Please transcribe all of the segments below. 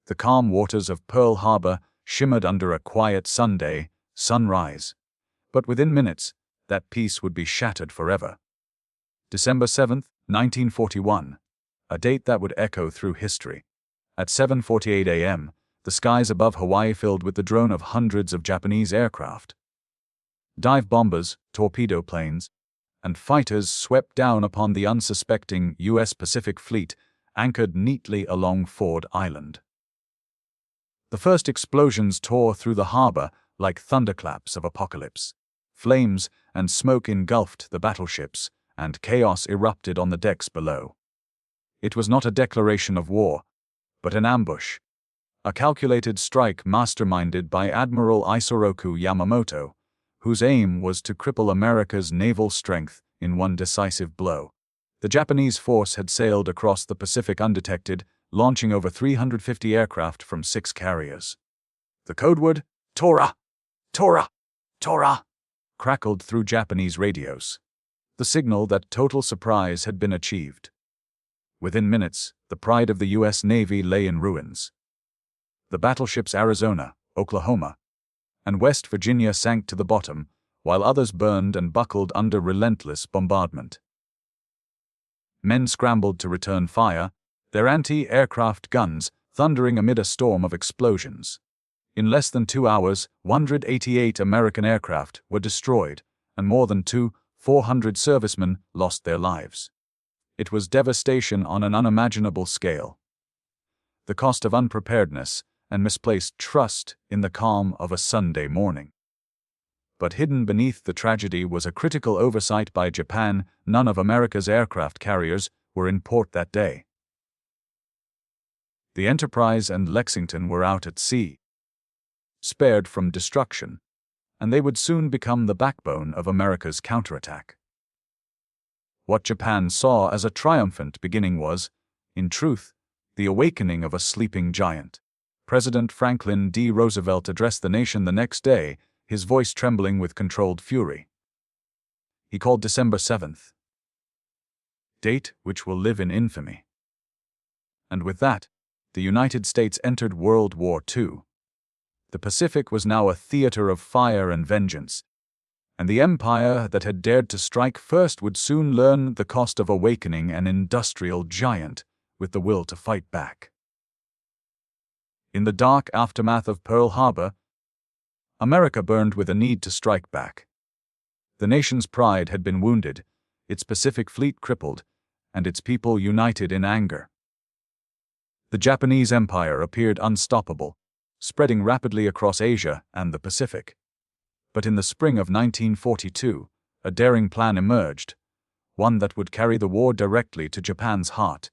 The calm waters of Pearl Harbor shimmered under a quiet Sunday sunrise. But within minutes, that peace would be shattered forever. December 7, 1941, a date that would echo through history. At 7:48 a.m., the skies above Hawaii filled with the drone of hundreds of Japanese aircraft. Dive bombers, torpedo planes, and fighters swept down upon the unsuspecting U.S. Pacific Fleet anchored neatly along Ford Island. The first explosions tore through the harbor like thunderclaps of apocalypse. Flames and smoke engulfed the battleships, and chaos erupted on the decks below. It was not a declaration of war, but an ambush. A calculated strike masterminded by Admiral Isoroku Yamamoto, whose aim was to cripple America's naval strength in one decisive blow. The Japanese force had sailed across the Pacific undetected, launching over 350 aircraft from 6 carriers. The code word, Tora, Tora, Tora, crackled through Japanese radios. The signal that total surprise had been achieved. Within minutes, the pride of the U.S. Navy lay in ruins. The battleships Arizona, Oklahoma, and West Virginia sank to the bottom, while others burned and buckled under relentless bombardment. Men scrambled to return fire, their anti-aircraft guns thundering amid a storm of explosions. In less than 2 hours, 188 American aircraft were destroyed, and more than 400 servicemen lost their lives. It was devastation on an unimaginable scale. The cost of unpreparedness and misplaced trust in the calm of a Sunday morning. But hidden beneath the tragedy was a critical oversight by Japan. None of America's aircraft carriers were in port that day. The Enterprise and Lexington were out at sea, spared from destruction, and they would soon become the backbone of America's counterattack. What Japan saw as a triumphant beginning was, in truth, the awakening of a sleeping giant. President Franklin D. Roosevelt addressed the nation the next day, his voice trembling with controlled fury. He called December 7th, date which will live in infamy. And with that, the United States entered World War II. The Pacific was now a theater of fire and vengeance, and the empire that had dared to strike first would soon learn the cost of awakening an industrial giant with the will to fight back. In the dark aftermath of Pearl Harbor, America burned with a need to strike back. The nation's pride had been wounded, its Pacific Fleet crippled, and its people united in anger. The Japanese Empire appeared unstoppable, spreading rapidly across Asia and the Pacific. But in the spring of 1942, a daring plan emerged, one that would carry the war directly to Japan's heart.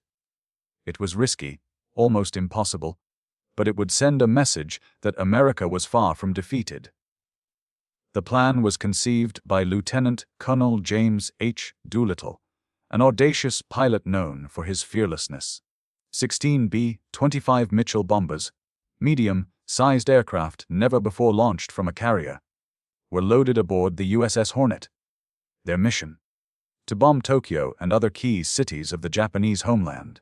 It was risky, almost impossible, but it would send a message that America was far from defeated. The plan was conceived by Lieutenant Colonel James H. Doolittle, an audacious pilot known for his fearlessness. 16 B-25 Mitchell bombers, medium-sized aircraft never before launched from a carrier, were loaded aboard the USS Hornet. Their mission: to bomb Tokyo and other key cities of the Japanese homeland.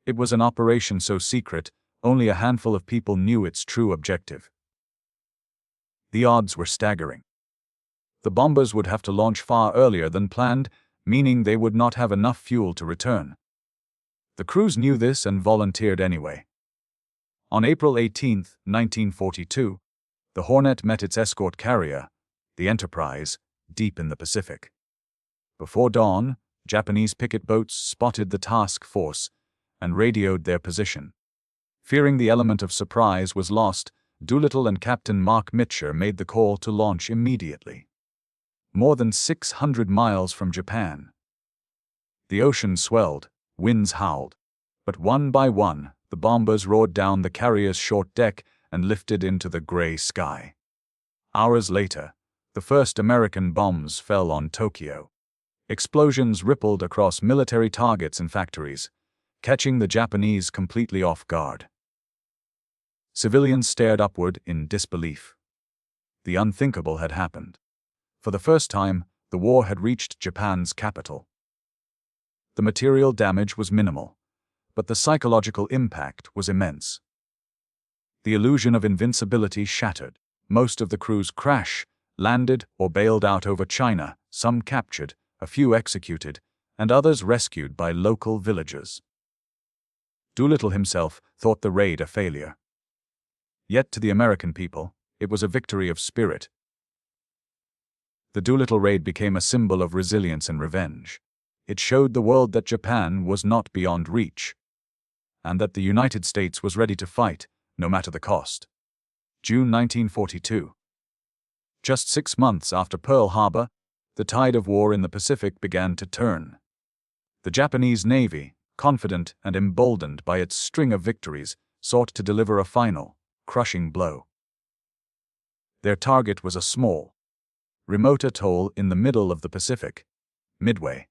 It was an operation so secret, only a handful of people knew its true objective. The odds were staggering. The bombers would have to launch far earlier than planned, meaning they would not have enough fuel to return. The crews knew this and volunteered anyway. On April 18, 1942, the Hornet met its escort carrier, the Enterprise, deep in the Pacific. Before dawn, Japanese picket boats spotted the task force and radioed their position. Fearing the element of surprise was lost, Doolittle and Captain Mark Mitcher made the call to launch immediately. More than 600 miles from Japan. The ocean swelled, winds howled, but one by one, the bombers roared down the carrier's short deck and lifted into the gray sky. Hours later, the first American bombs fell on Tokyo. Explosions rippled across military targets and factories, catching the Japanese completely off guard. Civilians stared upward in disbelief. The unthinkable had happened. For the first time, the war had reached Japan's capital. The material damage was minimal, but the psychological impact was immense. The illusion of invincibility shattered. Most of the crews landed, or bailed out over China, some captured, a few executed, and others rescued by local villagers. Doolittle himself thought the raid a failure. Yet to the American people, it was a victory of spirit. The Doolittle Raid became a symbol of resilience and revenge. It showed the world that Japan was not beyond reach, and that the United States was ready to fight, no matter the cost. June 1942. Just 6 months after Pearl Harbor, the tide of war in the Pacific began to turn. The Japanese Navy, confident and emboldened by its string of victories, sought to deliver a final, crushing blow. Their target was a small, remote atoll in the middle of the Pacific, Midway.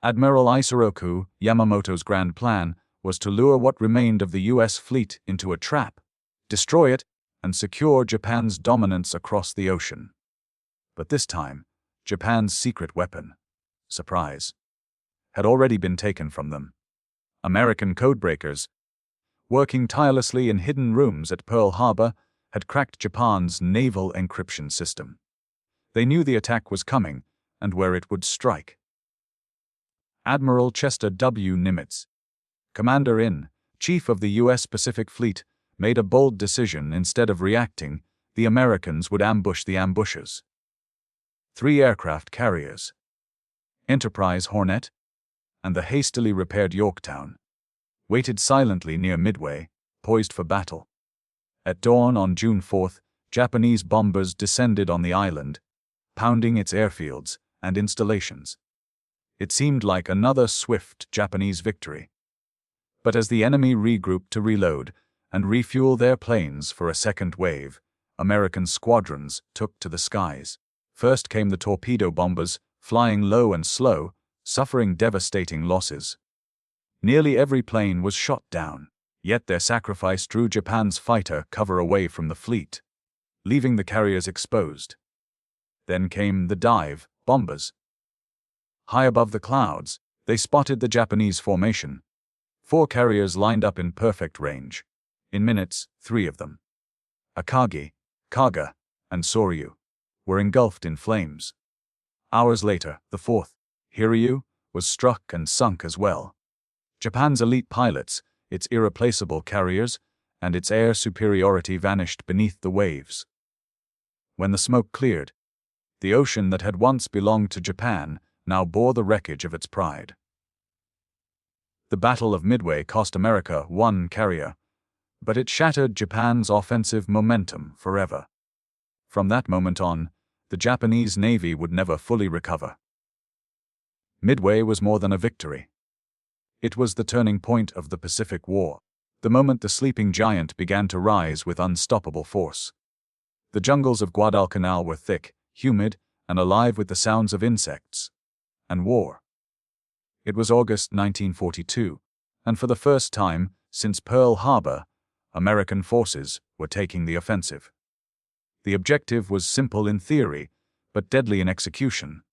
Admiral Isoroku Yamamoto's grand plan was to lure what remained of the U.S. fleet into a trap, destroy it, and secure Japan's dominance across the ocean. But this time, Japan's secret weapon, surprise, had already been taken from them. American codebreakers, working tirelessly in hidden rooms at Pearl Harbor, had cracked Japan's naval encryption system. They knew the attack was coming and where it would strike. Admiral Chester W. Nimitz, Commander-in-Chief of the U.S. Pacific Fleet, made a bold decision. Instead of reacting, the Americans would ambush the ambushers. 3 aircraft carriers, Enterprise Hornet, and the hastily repaired Yorktown, waited silently near Midway, poised for battle. At dawn on June 4th, Japanese bombers descended on the island, pounding its airfields and installations. It seemed like another swift Japanese victory. But as the enemy regrouped to reload and refuel their planes for a second wave, American squadrons took to the skies. First came the torpedo bombers, flying low and slow, suffering devastating losses. Nearly every plane was shot down, yet their sacrifice drew Japan's fighter cover away from the fleet, leaving the carriers exposed. Then came the dive bombers. High above the clouds, they spotted the Japanese formation. 4 carriers lined up in perfect range. In minutes, 3 of them, Akagi, Kaga, and Soryu, were engulfed in flames. Hours later, the 4th, Hiryu, was struck and sunk as well. Japan's elite pilots, its irreplaceable carriers, and its air superiority vanished beneath the waves. When the smoke cleared, the ocean that had once belonged to Japan now bore the wreckage of its pride. The Battle of Midway cost America 1 carrier, but it shattered Japan's offensive momentum forever. From that moment on, the Japanese Navy would never fully recover. Midway was more than a victory. It was the turning point of the Pacific War, the moment the sleeping giant began to rise with unstoppable force. The jungles of Guadalcanal were thick, humid, and alive with the sounds of insects and war. It was August 1942, and for the first time since Pearl Harbor, American forces were taking the offensive. The objective was simple in theory, but deadly in execution.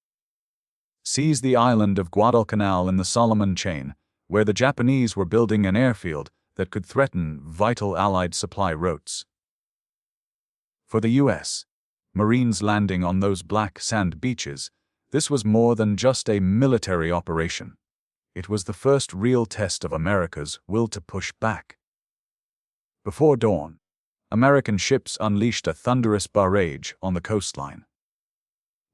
Seize the island of Guadalcanal in the Solomon Chain, where the Japanese were building an airfield that could threaten vital Allied supply routes. For the U.S. Marines landing on those black sand beaches, this was more than just a military operation. It was the first real test of America's will to push back. Before dawn, American ships unleashed a thunderous barrage on the coastline.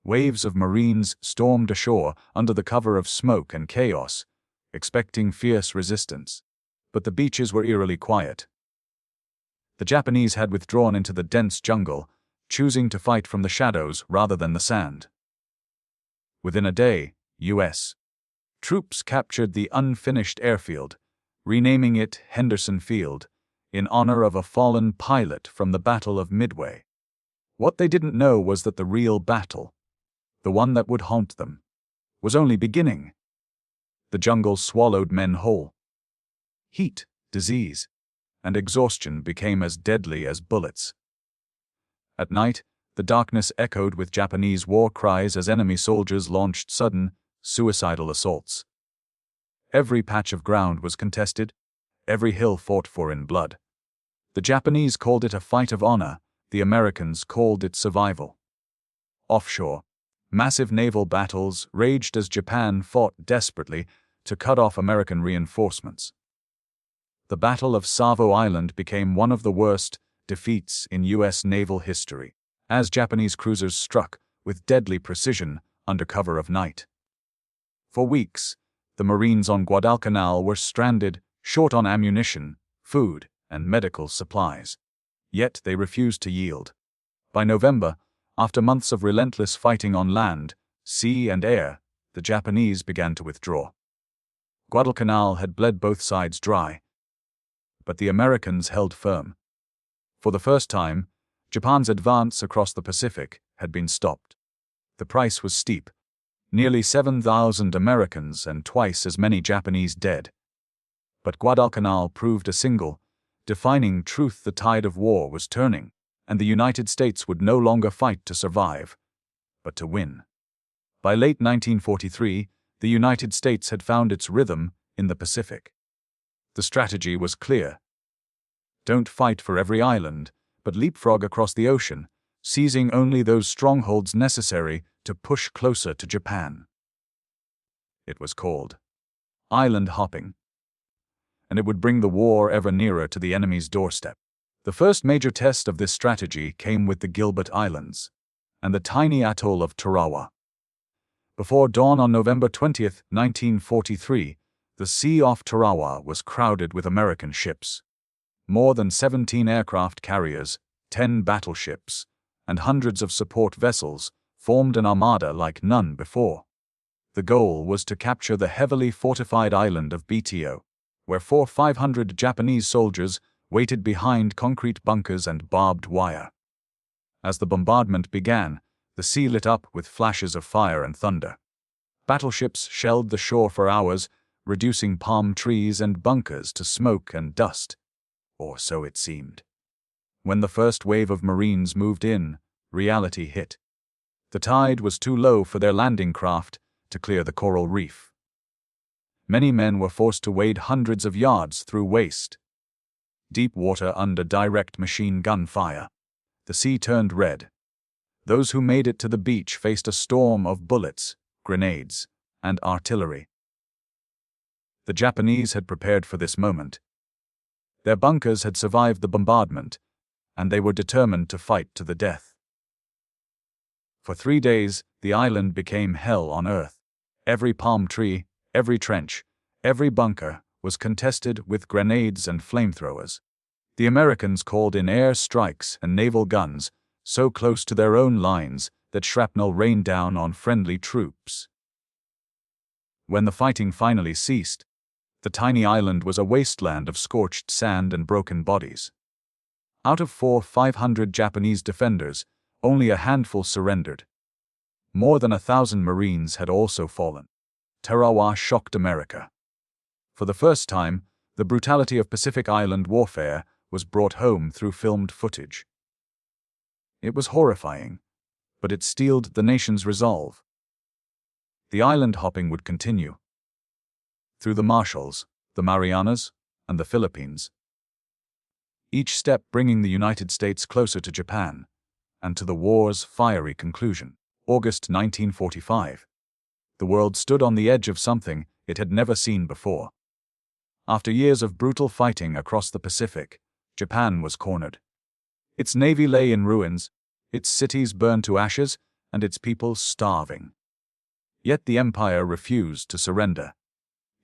Waves of Marines stormed ashore under the cover of smoke and chaos, expecting fierce resistance. But the beaches were eerily quiet. The Japanese had withdrawn into the dense jungle, choosing to fight from the shadows rather than the sand. Within a day, U.S. troops captured the unfinished airfield, renaming it Henderson Field, in honor of a fallen pilot from the Battle of Midway. What they didn't know was that the real battle, the one that would haunt them, was only beginning. The jungle swallowed men whole. Heat, disease, and exhaustion became as deadly as bullets. At night, the darkness echoed with Japanese war cries as enemy soldiers launched sudden, suicidal assaults. Every patch of ground was contested, every hill fought for in blood. The Japanese called it a fight of honor, the Americans called it survival. Offshore, massive naval battles raged as Japan fought desperately to cut off American reinforcements. The Battle of Savo Island became one of the worst defeats in U.S. naval history, as Japanese cruisers struck with deadly precision under cover of night. For weeks, the Marines on Guadalcanal were stranded, short on ammunition, food, and medical supplies. Yet they refused to yield. By November, after months of relentless fighting on land, sea, and air, the Japanese began to withdraw. Guadalcanal had bled both sides dry, but the Americans held firm. For the first time, Japan's advance across the Pacific had been stopped. The price was steep. Nearly 7,000 Americans and twice as many Japanese dead. But Guadalcanal proved a single, defining truth: the tide of war was turning, and the United States would no longer fight to survive, but to win. By late 1943, the United States had found its rhythm in the Pacific. The strategy was clear. Don't fight for every island, but leapfrog across the ocean, seizing only those strongholds necessary to push closer to Japan. It was called island hopping, and it would bring the war ever nearer to the enemy's doorstep. The first major test of this strategy came with the Gilbert Islands and the tiny atoll of Tarawa. Before dawn on November 20, 1943, the sea off Tarawa was crowded with American ships. More than 17 aircraft carriers, 10 battleships, and hundreds of support vessels formed an armada like none before. The goal was to capture the heavily fortified island of Bto, where 500 Japanese soldiers waited behind concrete bunkers and barbed wire. As the bombardment began, the sea lit up with flashes of fire and thunder. Battleships shelled the shore for hours, reducing palm trees and bunkers to smoke and dust. Or so it seemed. When the first wave of Marines moved in, reality hit. The tide was too low for their landing craft to clear the coral reef. Many men were forced to wade hundreds of yards through waist deep water under direct machine gun fire. The sea turned red. Those who made it to the beach faced a storm of bullets, grenades, and artillery. The Japanese had prepared for this moment. Their bunkers had survived the bombardment, and they were determined to fight to the death. For 3 days, the island became hell on earth. Every palm tree, every trench, every bunker was contested with grenades and flamethrowers. The Americans called in air strikes and naval guns so close to their own lines that shrapnel rained down on friendly troops. When the fighting finally ceased, the tiny island was a wasteland of scorched sand and broken bodies. Out of 500 Japanese defenders, only a handful surrendered. More than 1,000 Marines had also fallen. Tarawa shocked America. For the first time, the brutality of Pacific Island warfare was brought home through filmed footage. It was horrifying, but it steeled the nation's resolve. The island hopping would continue. Through the Marshalls, the Marianas, and the Philippines. Each step bringing the United States closer to Japan, and to the war's fiery conclusion. August 1945. The world stood on the edge of something it had never seen before. After years of brutal fighting across the Pacific, Japan was cornered. Its navy lay in ruins, its cities burned to ashes, and its people starving. Yet the empire refused to surrender.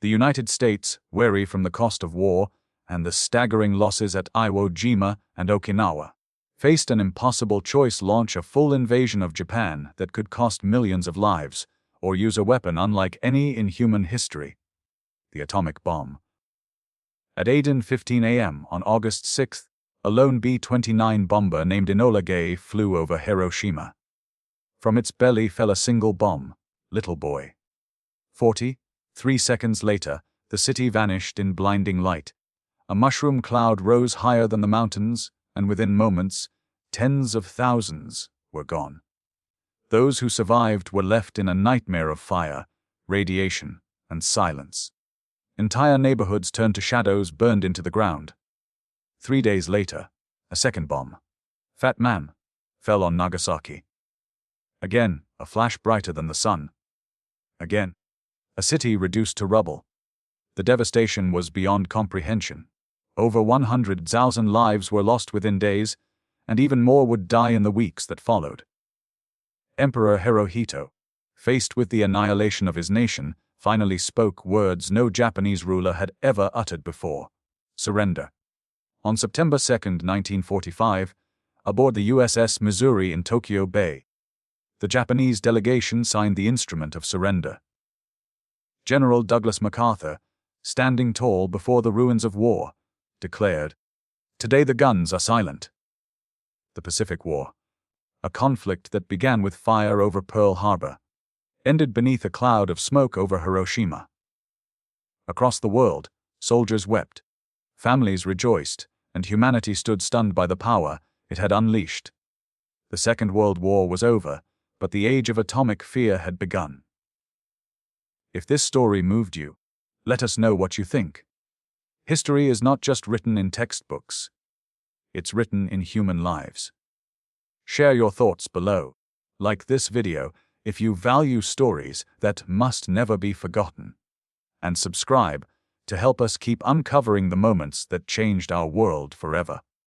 The United States, wary from the cost of war and the staggering losses at Iwo Jima and Okinawa, faced an impossible choice: launch a full invasion of Japan that could cost millions of lives, or use a weapon unlike any in human history: the atomic bomb. At 8:15 a.m. on August 6, a lone B-29 bomber named Enola Gay flew over Hiroshima. From its belly fell a single bomb, Little Boy. 43 seconds later, the city vanished in blinding light. A mushroom cloud rose higher than the mountains, and within moments, tens of thousands were gone. Those who survived were left in a nightmare of fire, radiation, and silence. Entire neighborhoods turned to shadows, burned into the ground. 3 days later, a second bomb, Fat Man, fell on Nagasaki. Again, a flash brighter than the sun. Again, a city reduced to rubble. The devastation was beyond comprehension. Over 100,000 lives were lost within days, and even more would die in the weeks that followed. Emperor Hirohito, faced with the annihilation of his nation, finally spoke words no Japanese ruler had ever uttered before: surrender. On September 2, 1945, aboard the USS Missouri in Tokyo Bay, the Japanese delegation signed the instrument of surrender. General Douglas MacArthur, standing tall before the ruins of war, declared, "Today the guns are silent." The Pacific War, a conflict that began with fire over Pearl Harbor, ended beneath a cloud of smoke over Hiroshima. Across the world, soldiers wept, families rejoiced, and humanity stood stunned by the power it had unleashed. The Second World War was over, but the age of atomic fear had begun. If this story moved you, let us know what you think. History is not just written in textbooks. It's written in human lives. Share your thoughts below. Like this video if you value stories that must never be forgotten. And subscribe to help us keep uncovering the moments that changed our world forever.